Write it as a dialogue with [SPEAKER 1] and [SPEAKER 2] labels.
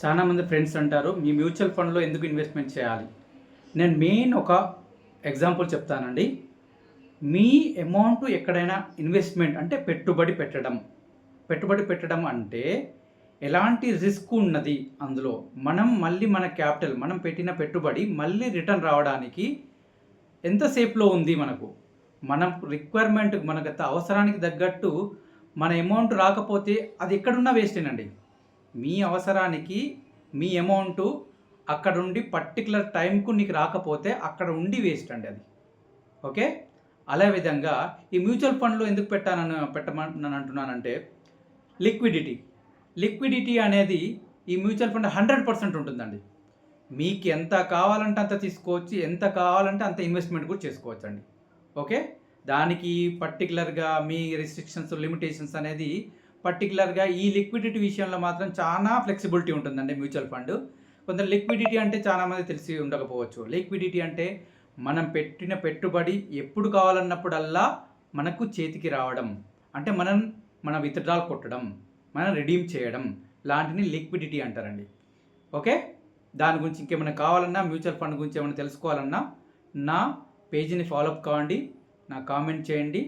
[SPEAKER 1] చాలామంది ఫ్రెండ్స్ అంటారు మీ మ్యూచువల్ ఫండ్లో ఎందుకు ఇన్వెస్ట్మెంట్ చేయాలి. నేను మెయిన్ ఒక ఎగ్జాంపుల్ చెప్తానండి. మీ అమౌంట్ ఎక్కడైనా ఇన్వెస్ట్మెంట్ అంటే పెట్టుబడి పెట్టడం అంటే ఎలాంటి రిస్క్ ఉన్నది అందులో. మనం మళ్ళీ మన క్యాపిటల్ మనం పెట్టిన పెట్టుబడి మళ్ళీ రిటర్న్ రావడానికి ఎంతసేపులో ఉంది మనకు. మనం రిక్వైర్మెంట్ మనకు అవసరానికి తగ్గట్టు మన అమౌంట్ రాకపోతే అది ఎక్కడున్నా వేస్టేనండి. మీ అవసరానికి మీ అమౌంటు అక్కడుండి పర్టికులర్ టైంకు నీకు రాకపోతే అక్కడ ఉండి వేస్ట్ అండి అది. ఓకే. అదే విధంగా ఈ మ్యూచువల్ ఫండ్లో ఎందుకు పెట్టమని అంటున్నానంటే లిక్విడిటీ అనేది ఈ మ్యూచువల్ ఫండ్ 100% ఉంటుందండి. మీకు ఎంత కావాలంటే అంత తీసుకోవచ్చు, ఎంత కావాలంటే అంత ఇన్వెస్ట్మెంట్ కూడా చేసుకోవచ్చండి. ఓకే. దానికి పర్టికులర్గా మీ రిస్ట్రిక్షన్స్ లిమిటేషన్స్ అనేది పర్టికులర్గా ఈ లిక్విడిటీ విషయంలో మాత్రం చాలా ఫ్లెక్సిబిలిటీ ఉంటుందండి మ్యూచువల్ ఫండ్. కొందరు లిక్విడిటీ అంటే చాలామంది తెలిసి ఉండకపోవచ్చు. లిక్విడిటీ అంటే మనం పెట్టిన పెట్టుబడి ఎప్పుడు కావాలన్నప్పుడల్లా మనకు చేతికి రావడం, అంటే మన విత్డ్రాల్ కొట్టడం, మనం రిడీమ్ చేయడం లాంటిని లిక్విడిటీ అంటారండి. ఓకే. దాని గురించి ఇంకేమైనా కావాలన్నా, మ్యూచువల్ ఫండ్ గురించి ఏమైనా తెలుసుకోవాలన్నా నా పేజీని ఫాలోఅప్ కావండి, నా కామెంట్ చేయండి.